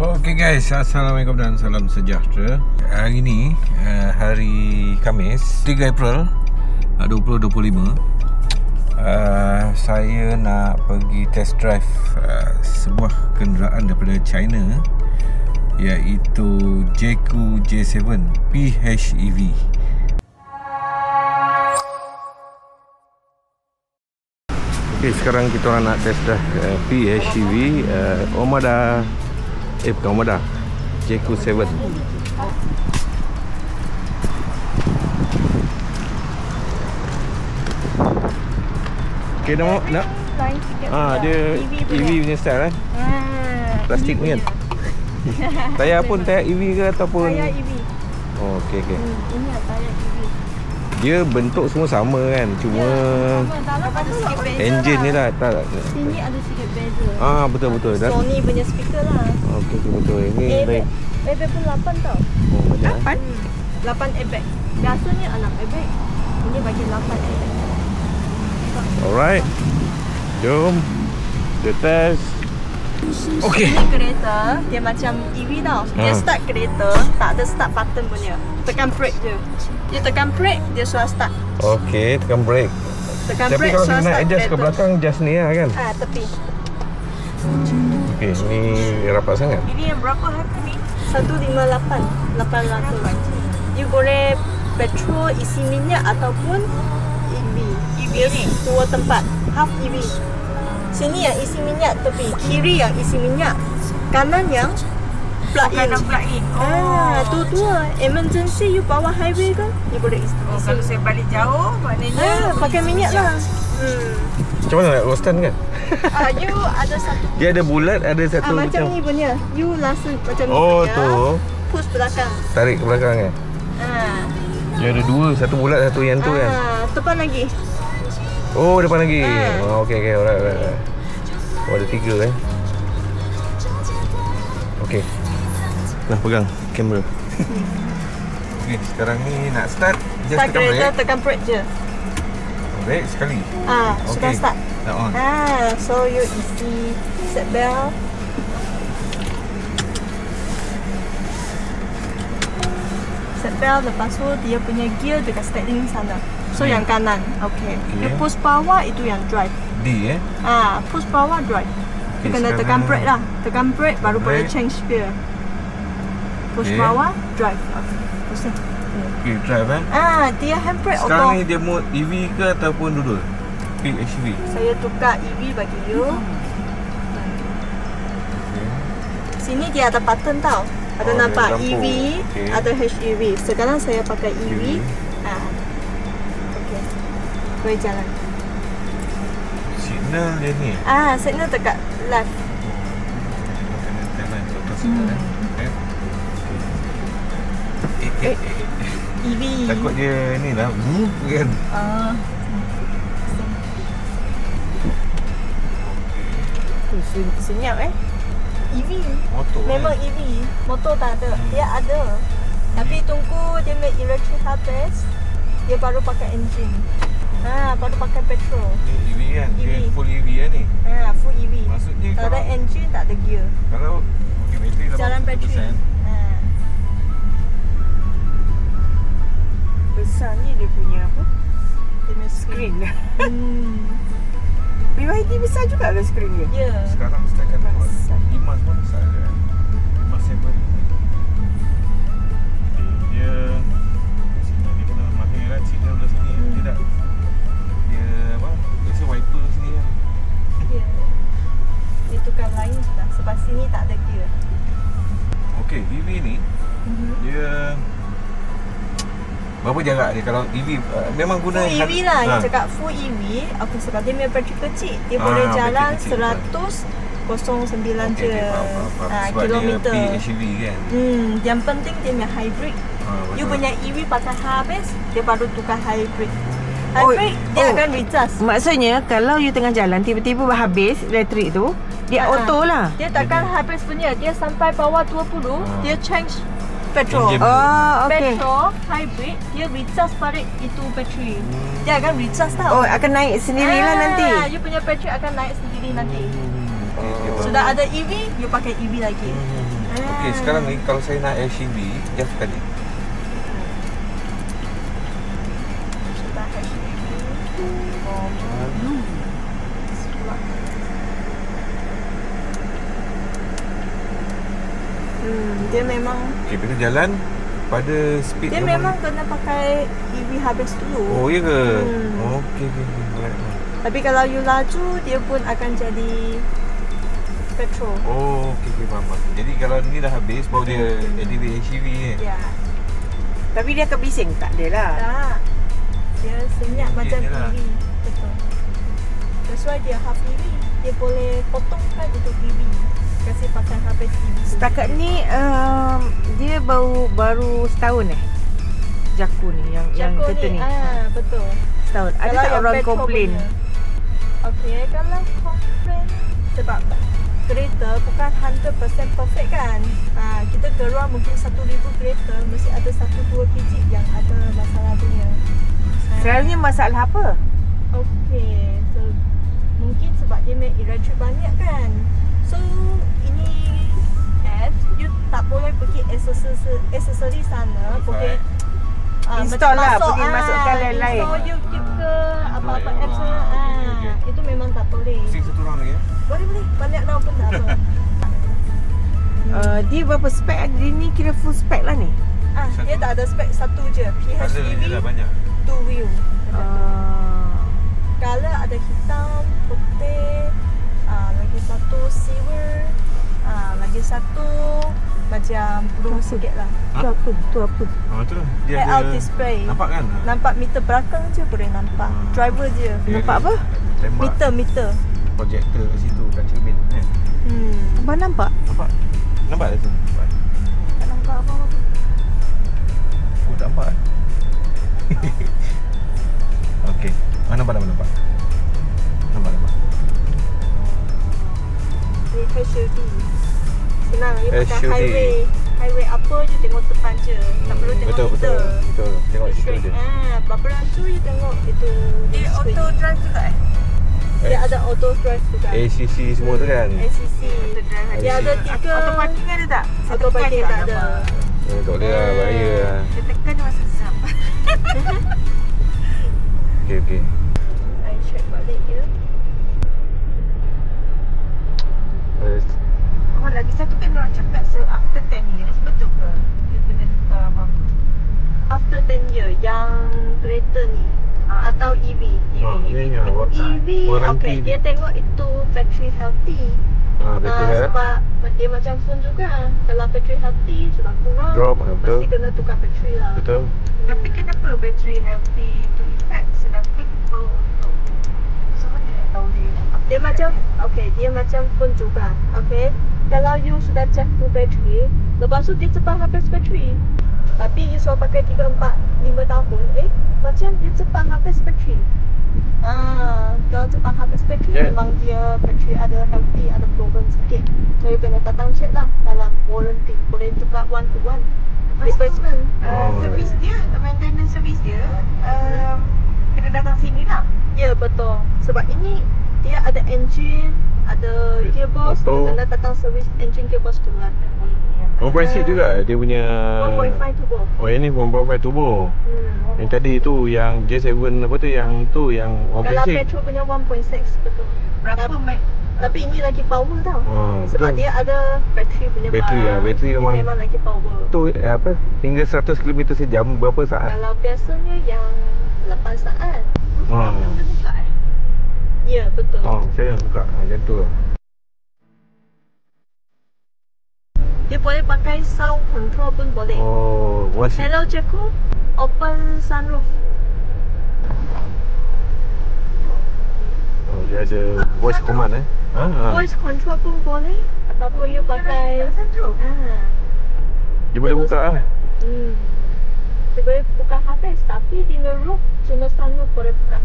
Okay guys, Assalamualaikum dan salam sejahtera. Hari ni hari Khamis 3 April 2025. Saya nak pergi test drive sebuah kenderaan daripada China, iaitu Jeku J7 PHEV. Okay, sekarang kita orang nak test drive PHEV Omada, bukan Omada, Jeku 7. Okay, nak? Dia EV punya style kan? Plastik ni kan? Tayar pun tayar EV ke ataupun? Tayar EV. Oh, okey. Ini tayar EV. Dia bentuk semua sama kan? Cuma dalam ada sikit beza engine ni lah. Sini ada sikit beza. Betul. Sony punya speaker lah. Okey, betul. Ini baik. Airbag pun 8 tau. Oh, banyak. 8 airbag. Biasanya 6 airbag. Ini bagi 8 airbag. Alright. Jom kita test. Okey. Ini kereta dia macam EV tau. Dia start kereta tak ada start button punya. Tekan brake je. Dia tekan brake, dia suruh start. Okey, tekan brake. Tekan Tapi brake, kalau suruh kita nak start adjust kereta. ke belakang, just ni lah kan? Tepi. Okey, ni rapat sangat. Ini yang berapa harga ni? 158,800. You boleh petrol isi minyak ataupun EV. EV ni dua tempat, half EV. Sini yang isi minyak tepi, kiri yang isi minyak, kanan yang plug-in. Dua-dua. Emergency you bawa highway kan, you boleh isi. Kalau saya balik jauh, maknanya pakai minyak lah. Macam mana nak roastan kan? You ada satu. Dia ada bulat, ada satu macam ni punya. You langsung macam ni Oh, punya. tu. Push belakang. Tarik ke belakang kan? Dia ada dua, satu bulat, satu yang tu kan? Depan lagi. Oh, depan lagi. Okey, alright. Oh, ada 3 kan? Okey. Nah, pegang kamera. Okey, sekarang ni nak start. Just Start tekan kereta, brake. tekan brake je. Brake sekali. Sudah start. Dah on. So you isi seat belt. Seat belt, lepas tu dia punya gear dekat steering sana. So yang kanan. Okay. You push power, itu yang drive. D Push power, drive. You kena tekan brake lah. Tekan brake baru boleh change gear. Push power, drive. Pusing. Okay, drive Dia handbrake auto. Sekarang ni dia mode EV ke ataupun dua-dua? PHEV. Saya tukar EV bagi you. Sini dia ada button tau. Ada nampak lampu. EV, ada HEV. Sekarang saya pakai EV. Okey. Boleh jalan. Signal dia ni. Signal dekat left. Kena tekan contoh signal EV. Takut dia ni lah kan. Senyap EV. Motor Memang EV. Motor tak ada. Dia ada. Tapi tunggu dia make electric habis, dia baru pakai engine. Baru pakai petrol. Ni EV kan? Dia EV. full EV kan ni? Full EV. Maksudnya tak ada kalau- engine, tak ada gear. Kalau bateri Jalan bateri. 80%. besar ni dia punya apa? Dia punya Screen. BYD besar juga ke screen dia? Ya. Sekarang setakat Besar. Iman pun besar je kan? Iman 7. Dia signal dia kena mahir kan? Signal belah sini Dia tak Dia apa? Biasa wiper sini kan? Ya. Dia tukar lain sudah. Sebab sini tak ada gear. Okey, EV ni dia berapa jarak dia kalau EV memang guna Full EV lah. Yang cakap full EV. Aku sebab dia punya bateri kecil. Dia boleh jalan bateri kecil, 100.09 je. Sebab kilometer. dia PHEV kan. Yang penting dia punya hybrid. You punya EV pakai habis, dia baru tukar hybrid. Hybrid dia akan recharge. Maksudnya kalau you tengah jalan tiba-tiba habis elektrik tu, dia auto lah. Dia takkan habis punya. Dia sampai bawah 20, dia change petrol. Engine. Okey. Petrol hybrid dia recharge balik itu bateri. Dia akan recharge tau. Oh, akan naik sendirilah nanti. You punya bateri akan naik sendiri nanti. Sudah ada EV, you pakai EV lagi. Okey, sekarang ni kalau saya nak SUV, just tekan ni. Sudah SUV. Dia memang Okey, bila jalan pada speed dia memang kena pakai EV habis dulu. Oh, ya ke? Okey. Alright. Tapi kalau you laju, dia pun akan jadi petrol. Oh, okey, faham. Jadi kalau ni dah habis, baru dia activate SUV kan? Ya. Tapi dia akan bising? Tak ada lah. Tak. Dia senyap macam je lah. EV. Betul. That's why dia half EV. Dia boleh potongkan untuk EV. Kasih pakai habis EV. Setakat ni dia baru setahun Jaku ni yang kereta ni. Betul. Setahun. Ada tak orang komplain? Okey, kalau komplain sebab kereta bukan 100% perfect kan. Kita gerak mungkin 1,000 kereta mesti ada 1-2 biji yang ada masalah dia. Selalunya masalah apa? Okey, so mungkin sebab dia main electric banyak kan. So ini you tak boleh pergi aksesori sana, boleh install lah, pergi masukkan lain-lain. Install YouTube ke apa-apa apps itu memang tak boleh. Sing satu orang lagi ya? Boleh, banyak tau pun tak apa. Dia berapa spek? Dia ni kira full spek lah ni. Dia tak ada spek satu je. PHEV Ada banyak. 2 wheel. Color ada hitam, putih, lagi satu silver, lagi satu macam blue sikit lah. Tu apa? Tu lah. Dia Layout ada display. nampak kan? Nampak meter belakang je boleh nampak. Driver je. Nampak apa? Tembak Meter. projector kat situ kat cermin kan? Abang nampak? Nampak tak tu? Tak nampak apa-apa. Oh, tak nampak. Okey. Nampak. Nampak. Ni SUV. Senang je pakai SUV. highway apa je tengok depan je. Tak perlu tengok meter. Betul. Tengok situ je. Berapa laju je tengok itu. Dia auto drive juga Dia ada auto drive juga. ACC semua tu kan? ACC. Dia ada 3. Auto parking ada tak? Auto parking tak ada. Tak boleh lah, bahaya lah. Dia tekan dia masuk sesap. Okey. I check balik je. Lagi satu kan orang cakap after 10 years. Betul ke? Dia kena apa? After 10 year yang kereta ni atau EV. EV. Okay, dia tengok itu battery healthy. Sebab dia macam phone juga. Kalau battery healthy sudah kurang, Drop, betul. mesti kena tukar battery lah. Betul. Tapi kenapa battery healthy to effect sedangkan untuk sama dia tahu Dia macam phone juga. Okay, kalau you sudah check full battery, lepas tu dia cepat habis battery. Tapi you sudah pakai 3, 4, 5 tahun, macam dia cepat habis battery. Kalau cepat habis battery, memang dia battery ada healthy, ada problem sikit. So you kena datang check lah dalam warranty. Boleh juga 1-to-1 replacement. Servis dia, maintenance servis dia kena datang sini lah. Ya, betul. Sebab ini dia ada engine, ada gearbox, kena datang servis engine gearbox tu lah. 1.6 juga dia punya 1.5 turbo. Oh, yang ni 1.5 turbo. Yang tadi tu yang J7 apa tu yang 1.6. Kalau petrol punya 1.6 betul. Berapa Tapi ini lagi power tau. Sebab betul. dia ada bateri punya Bateri lah, bateri memang lagi power. Tu apa? Hingga 100 km sejam berapa saat? Kalau biasanya yang 8 saat. Ya, betul. Saya buka macam tu. Dia boleh pakai sound control pun boleh. Voice. Hello Jaco, open sunroof. Dia ada voice command Voice control pun boleh. Ataupun you pakai Dia boleh buka lah. Dia boleh buka habis. Tapi di roof cuma sunroof boleh buka.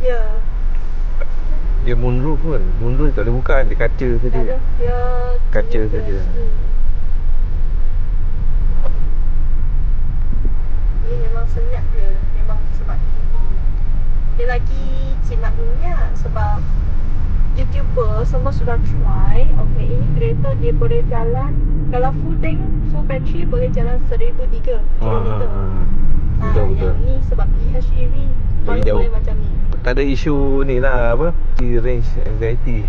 Ya. Dia moonroof pun. Moonroof tak boleh buka, dia kaca saja. Dia Kaca saja. Ini memang senyap dia. Memang sebab dia lagi jimat minyak. Sebab YouTuber cuba, semua sudah try. Okay, ini kereta dia boleh jalan. Kalau full tank, full battery boleh jalan 1003 km. Betul. Yang ni sebab PHEV baru jauh. boleh macam ni. Tak ada isu ni lah apa? Range anxiety.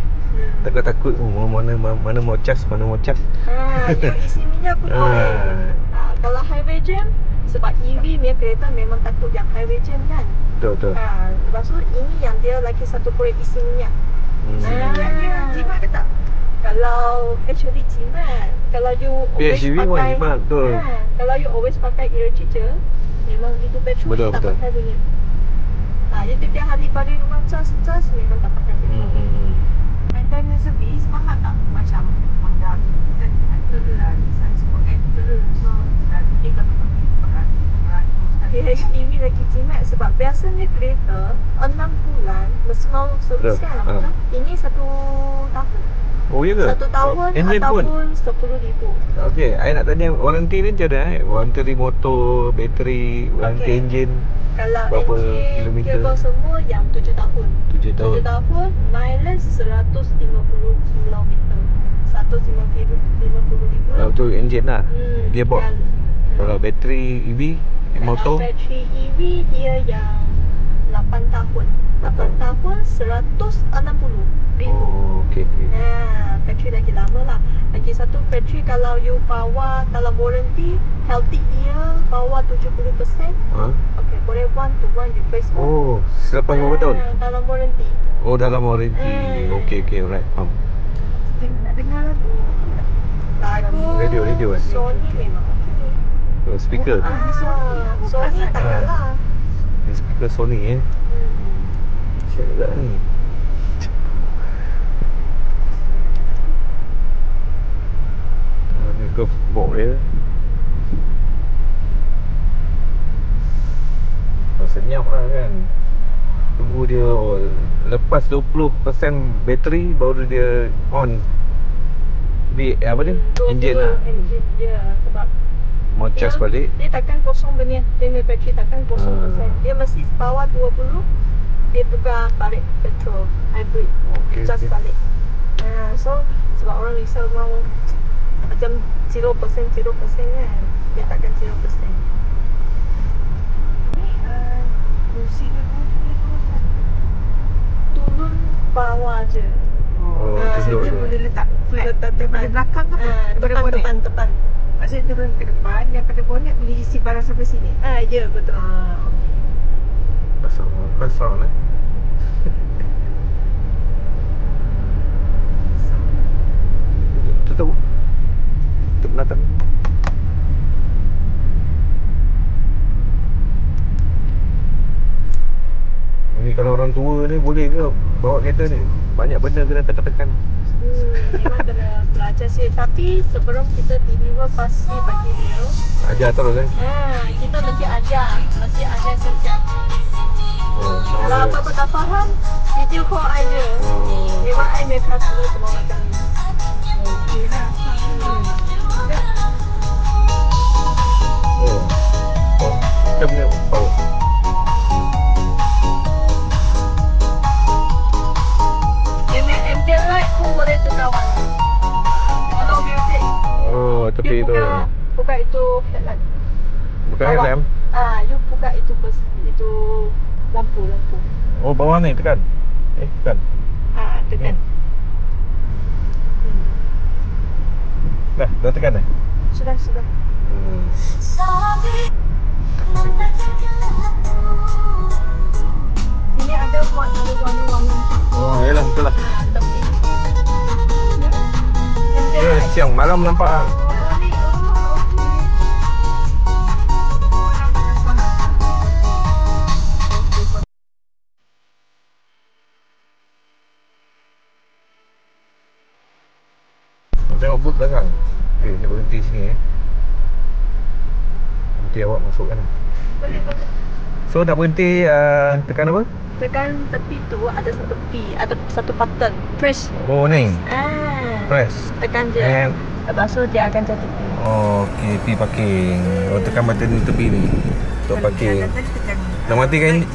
Takut mana mau cas, mana mau cas. Dia isi minyak pun boleh. Kalau highway jam, sebab EV punya kereta memang takut yang highway jam kan. Betul. Lepas tu ini yang dia lagi satu proyek isi minyak. Dia jimat ke tak? Kalau actually jimat, kalau you always PHEV pun pakai jimat, betul. kalau you always pakai electric je, memang itu petrol Betul, tak betul. pakai bunyi. Jadi tiap hari pada rumah cas memang tak pakai petrol. Maintenance service mahal tak? Macam Honda kita ada design sport kan. So dia kalau pakai PHEV lagi jimat sebab biasanya kereta 6 bulan mesti mau servis kan. Ini 1 tahun. Oh ya ke? 1 tahun Engine pun? ataupun 10,000. Okey, saya nak tanya warranty ni macam mana? Warranty motor, bateri, warranty engine. Kalau Berapa engine, kilometer? gearbox semua yang 7 tahun. 7 tahun. 7 tahun, mileage 150 km. 150,000. Tu engine lah. Gearbox. Kalau bateri EV, motor. Kalau bateri EV dia yang 8 tahun. 8 tahun 160,000. Oh, okey. Bateri lagi lama lah. Lagi satu bateri kalau you bawa dalam warranty, healthy dia bawa 70%. Okay, boleh 1-to-1 replacement. Oh, selepas berapa tahun? Dalam warranty. Oh, dalam warranty. Okey, alright. nak dengar lagu. Radio kan? Sony memang okay. Speaker. Sony tak kalah. Speaker Sony Syok tak ni. Ni ke box dia. Senyap lah kan. Tunggu dia lepas 20% bateri baru dia on. Apa dia? Engine lah. Engine dia sebab mau charge balik. Dia takkan kosong benih. Dia punya bateri takkan kosong persen. Dia mesti bawah 20. Dia tukar balik petrol hybrid. Charge balik. So sebab orang risau mau macam 0% kan. Dia takkan 0%. Musik dia Turun bawah je. Tunduk dia je. boleh letak flat Letak daripada depan. belakang ke daripada bonet? Depan. Maksudnya turun ke depan, daripada bonet boleh isi barang sampai sini. Ya betul. Pasal lah. Tutup belakang. Ni kalau orang tua ni boleh ke bawa kereta ni? Banyak benda kena tekan-tekan. Memang kena belajar sih. Tapi sebelum kita deliver pasti bagi dia. Ajar terus kan? Kita mesti ajar sejak. Kalau apa-apa tak faham, video call aja. Memang I make customer semua macam ni. Kita punya power. Ambient light pun boleh terkawal. Kalau music. Tepi tu. Buka itu headlight. Bukan headlamp. You buka itu itu lampu. Oh, bawah ni tekan. Tekan. Tekan. Dah tekan dah. Sudah. Sini ada buat warna-warna. Yalah, betul lah. Tepi. Siang malam nampak. Tengok booth belakang. Dia berhenti sini Nanti awak masuk kan. So nak berhenti tekan apa? Tekan tepi tu ada satu P, ada satu button. Press. Oh ni. Press. Tekan je. And Lepas tu dia akan jadi P. oh, okey, P parking. Oh, tekan button ni tepi ni untuk parking. Dah matikan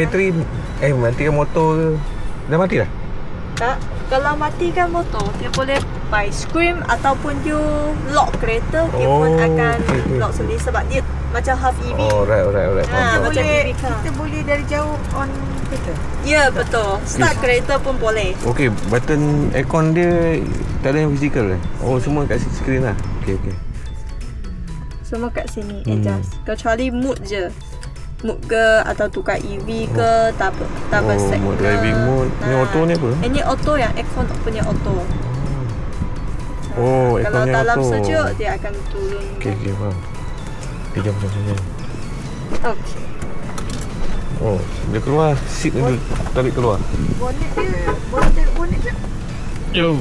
bateri. Matikan motor ke? Dah mati dah? cakap, kalau matikan motor, dia boleh by scream ataupun you lock kereta, dia pun akan lock sendiri sebab dia macam half EV. Oh, alright. Ha, macam Boleh, EV car. kita boleh dari jauh on kereta. Ya, betul. Start kereta pun boleh. Okey, button aircon dia tak ada yang fizikal eh? Oh, semua kat screen lah. Okey. Semua kat sini adjust. Kecuali mood je. Mood ke atau tukar EV ke, tak set mode ke. driving mode. Ni auto ni apa? Ini auto yang aircon punya auto. Oh, Kalau aircon dalam auto. sejuk dia akan turun. Okey, faham. Jom. Okey. Oh, dia keluar, seat ni dia tarik keluar. Bonnet dia, bonnet dia. Jom.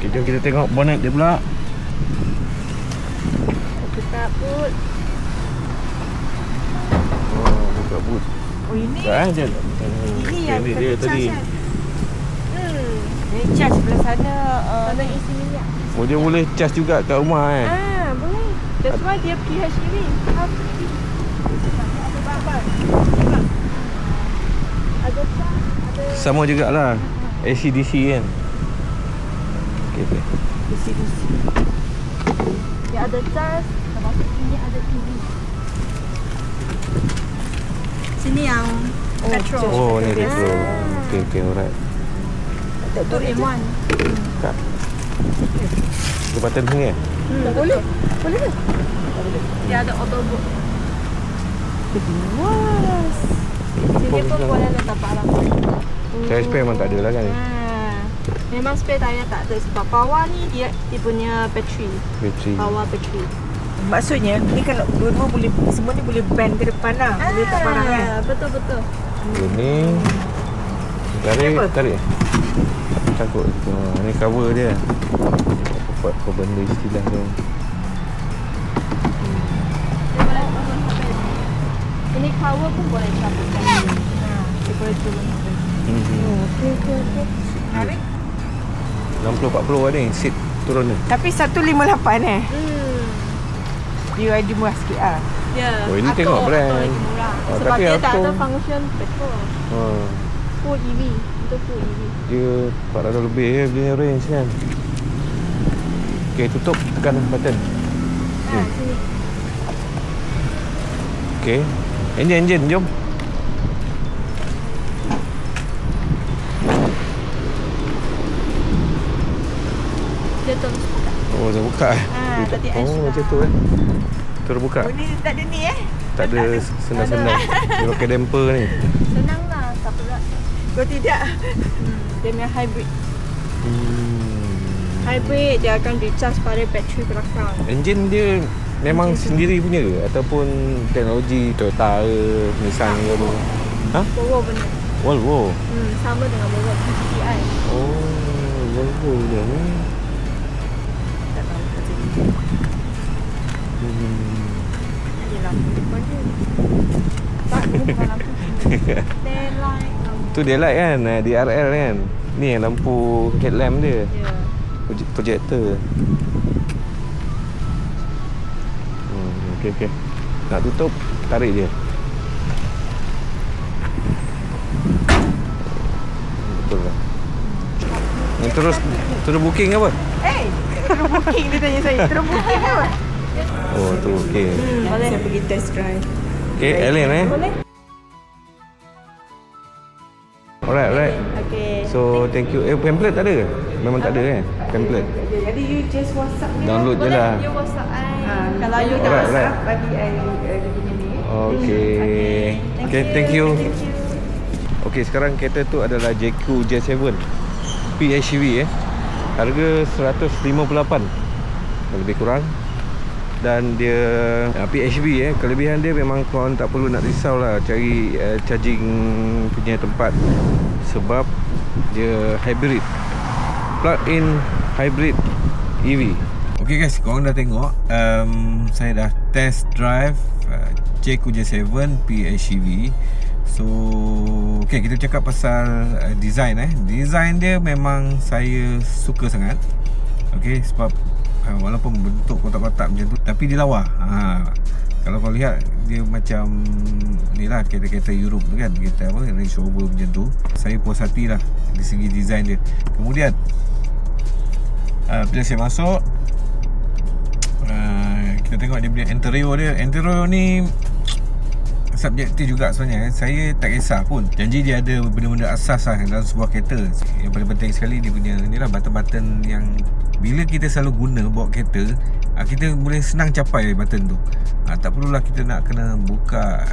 Okey, jom kita tengok bonnet dia pula. Buka boot. Oh, buka boot. Oh ini, Tak je. ini yang dia tadi. kan. Ini charge sebelah sana. Sana isi minyak. Oh, dia boleh charge juga kat rumah eh. Boleh. That's why dia PHEV. Ada babat. Ada Sama jugalah. AC/DC kan. Okey. DC. Dia ada charge. Termasuk sini ada TV. Sini yang petrol. Oh, ni petrol. Okey, alright. Itu M1. Kak. Dia button sini eh? Boleh ke? Dia ada auto boot. Luas. Sini pun boleh letak alam. Saya spare memang tak ada lah kan. Memang spare tayar tak ada sebab bawah ni dia punya bateri. Bateri. Bawah bateri. Maksudnya ni kalau dua-dua boleh, semua ni boleh bend ke depan lah. Boleh letak barang kan. Betul. Ini tarik. Takut. Ni cover dia. Apa benda istilah dia. Ini cover pun boleh cabut. Dia boleh turun. Okey. Tarik. 60-40 ada ni seat turun ni. Tapi 158 BYD murah sikit lah. Ya. Oh, ini tengok brand. Lagi murah. Oh, Sebab tapi dia tak auto. ada function petrol. Full EV. Itu full EV. Dia 400 lebih je punya range kan. Okey, tutup, tekan button. Sini. Okey. Engine, jom. Dia terus buka. Oh, dah buka eh. tadi I sudah. macam tu eh. Terus buka. Oh ni tak ada ni Tak ada senang-senang. Dia pakai damper ni. Senang lah, tak berat. Kau tidak. Dia punya hybrid. Hybrid dia akan dicas pada bateri belakang. Engine dia memang sendiri punya ke? Ataupun teknologi Toyota ke, Nissan ke apa? Ha? Volvo benar. Volvo? Sama dengan Volvo GTI. Oh, Volvo dia ni. Tak tahu macam ni. Ini lampu depan dia. Tak, ini bukan lampu. Daylight lampu. Tu daylight kan, DRL kan. Ni yang lampu headlamp dia. Ya. Projector. Okey. Nak tutup, tarik je. Betul lah. Ni terus booking apa? Terus booking dia tanya saya. Terus booking apa? Oh, tu okey. Boleh. Saya pergi test drive. Okey, Ellen eh. Boleh? Alright. Okay. So, thank you. Pamphlet tak ada ke? Memang tak ada kan? Pamphlet. Jadi you just WhatsApp me. Download je lah. You WhatsApp I. Kalau you dah Alright. WhatsApp bagi I dia punya ni. Okay, thank you. Okay, sekarang kereta tu adalah JQ J7 PHEV Harga 158 lebih kurang. Dan dia PHEV kelebihan dia memang korang tak perlu nak risau lah cari charging punya tempat. Sebab dia hybrid, plug-in hybrid EV. Okay guys, korang dah tengok saya dah test drive JQ J7 PHEV. So okay, kita cakap pasal design design dia memang saya suka sangat. Okay, sebab walaupun bentuk kotak-kotak macam tu, tapi dia lawa. Kalau kau lihat dia macam ni lah kereta-kereta Europe tu kan, kereta apa, Range Rover macam tu. Saya puas hati lah dari segi design dia. Kemudian bila saya masuk, kita tengok dia punya interior dia. Interior ni subjektif juga sebenarnya. Saya tak kisah pun, janji dia ada benda-benda asas lah dalam sebuah kereta. Yang paling penting sekali dia punya ni lah, button-button yang bila kita selalu guna bawa kereta, kita boleh senang capai button tu. Tak perlulah kita nak kena buka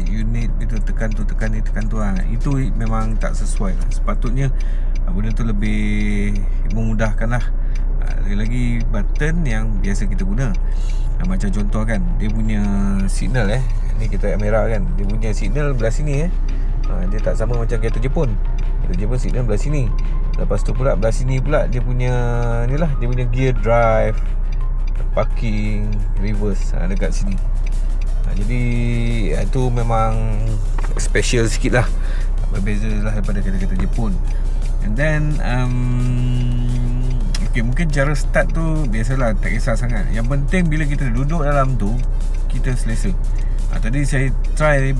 unit itu, tekan tu, tekan ni, tekan tu. Itu memang tak sesuai lah. Sepatutnya benda tu lebih memudahkan lah. Lagi button yang biasa kita guna, macam contoh kan, dia punya signal ni kita kamera kan, dia punya signal belah sini dia tak sama macam kereta Jepun. Kereta Jepun signal belah sini. Lepas tu pula belah sini pula dia punya ni lah, dia punya gear drive, parking, reverse dekat sini. Jadi itu memang special sikit lah, berbeza lah daripada kereta-kereta Jepun. And then mungkin cara start tu biasalah, tak kisah sangat. Yang penting bila kita duduk dalam tu, kita selesa. Tadi saya try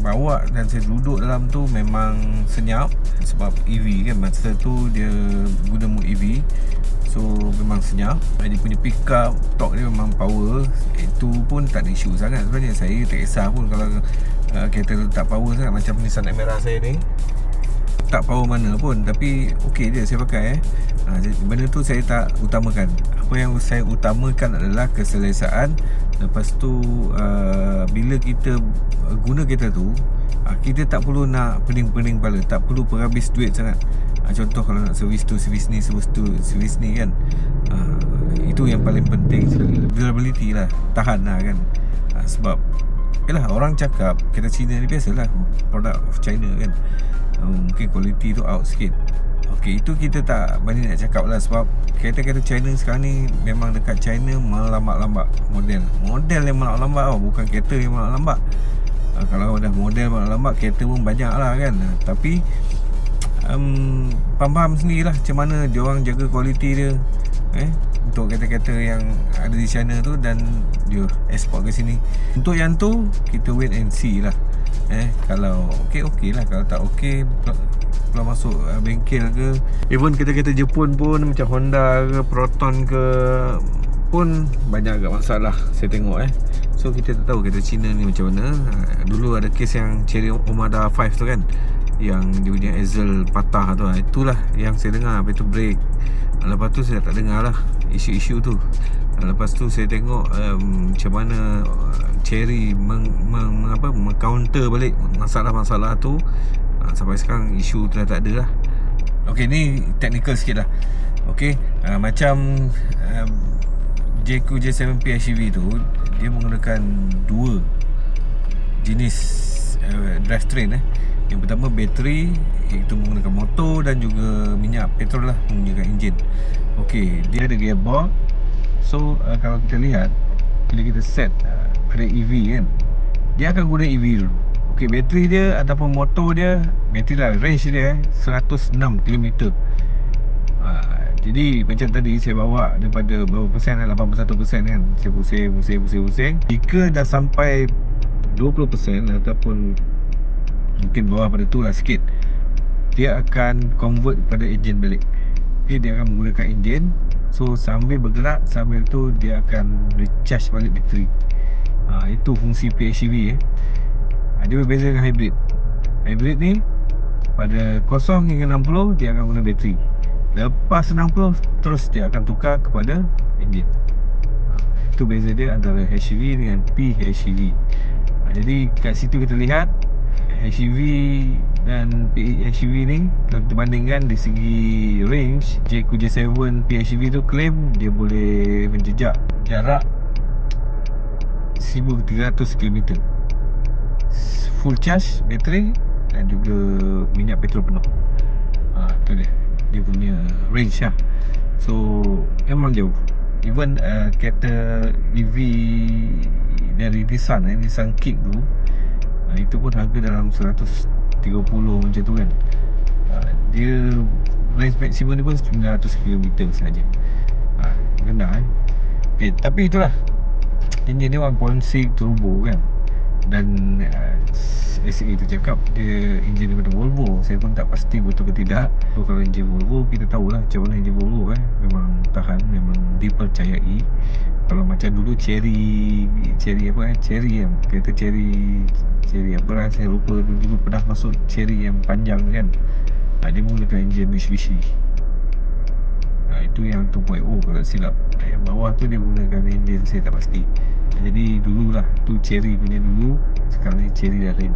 bawa dan saya duduk dalam tu memang senyap. Sebab EV kan, masa tu dia guna mode EV, so memang senyap. Dia punya pick up, torque dia memang power. Itu pun tak ada isu sangat sebenarnya. Saya tak kisah pun kalau kereta tu tak power sangat. Macam Nissan Almera saya ni, tak power mana pun, tapi okey je saya pakai benda tu saya tak utamakan. Apa yang saya utamakan adalah keselesaan. Lepas tu bila kita guna kereta tu, kita tak perlu nak pening-pening kepala, tak perlu berhabis duit sangat. Contoh kalau nak servis tu, servis ni, servis ni kan, itu yang paling penting sekali. Durability lah, tahan lah kan. Sebab yalah, orang cakap kereta China ni biasalah, produk of China kan, mungkin kualiti tu out sikit. Okey, itu kita tak banyak nak cakap lah. Sebab kereta-kereta China sekarang ni memang dekat China melambat-lambat model yang melambat-lambat bukan kereta yang melambat-lambat. Kalau dah model melambat, kereta pun banyak lah kan. Tapi faham sendirilah macam mana diorang jaga kualiti dia untuk kereta-kereta yang ada di China tu, dan dia export ke sini. Untuk yang tu kita wait and see lah. Kalau okey lah. Kalau tak okey, kalau masuk bengkel ke, even kereta-kereta Jepun pun macam Honda ke, Proton ke pun banyak agak masalah saya tengok So kita tak tahu kereta Cina ni macam mana. Dulu ada kes yang Cherry Omada 5 tu kan, yang dia punya axle patah tu. Itulah yang saya dengar. Lepas tu brake. Lepas tu saya tak dengar lah isu-isu tu. Lepas tu saya tengok macam mana Cherry meng-counter balik masalah-masalah tu. Sampai sekarang isu tu dah tak ada lah. Okey, ni technical sikit lah. Okey, macam JQ J7 PHEV tu, dia menggunakan dua jenis drivetrain. Yang pertama bateri, iaitu menggunakan motor, dan juga minyak petrol lah, menggunakan enjin. Okey, dia ada gearbox. So kalau kita lihat, bila kita set pada EV kan, dia akan guna EV dulu. Okey, bateri dia ataupun motor dia, bateri lah, range dia 106 km. Jadi macam tadi saya bawa daripada berapa persen, 81% kan. Saya pusing. Jika dah sampai 20% ataupun mungkin bawah pada tu lah sikit, dia akan convert pada enjin balik. Okay, dia akan menggunakan enjin. So sambil bergerak, sambil tu dia akan recharge balik bateri. Itu fungsi PHEV. Dia berbeza dengan hybrid. Hybrid ni pada 0 hingga 60 dia akan guna bateri. Lepas 60 terus dia akan tukar kepada enjin. Itu beza dia antara HEV dengan PHEV. Jadi kat situ kita lihat HEV dan PHEV ni, kalau kita bandingkan dari segi range, JQ J7 PHEV tu claim dia boleh menjejak jarak 1300 km full charge bateri dan juga minyak petrol penuh. Tu dia punya range lah. So memang jauh. Even kereta EV dari Nissan Nissan Kick tu, itu pun harga dalam 130 macam tu kan. Dia range maksimum dia pun 900 km sahaja. Rendah Okay, tapi itulah Enjin dia 1.6 turbo kan. Dan SE tu cakap dia enjin daripada Volvo. Saya pun tak pasti betul ke tidak. So kalau enjin Volvo kita tahulah macam mana enjin Volvo memang tahan, memang dipercayai. Kalau macam dulu Cherry apa Cherry kereta Cherry apa lah, saya lupa. Dulu pernah masuk Cherry yang panjang kan. Dia menggunakan enjin Mitsubishi. Itu yang 2.0 kalau tak silap. Yang bawah tu dia gunakan enjin, saya tak pasti. Jadi dululah tu Cherry punya dulu, sekarang ni Cherry dah lain.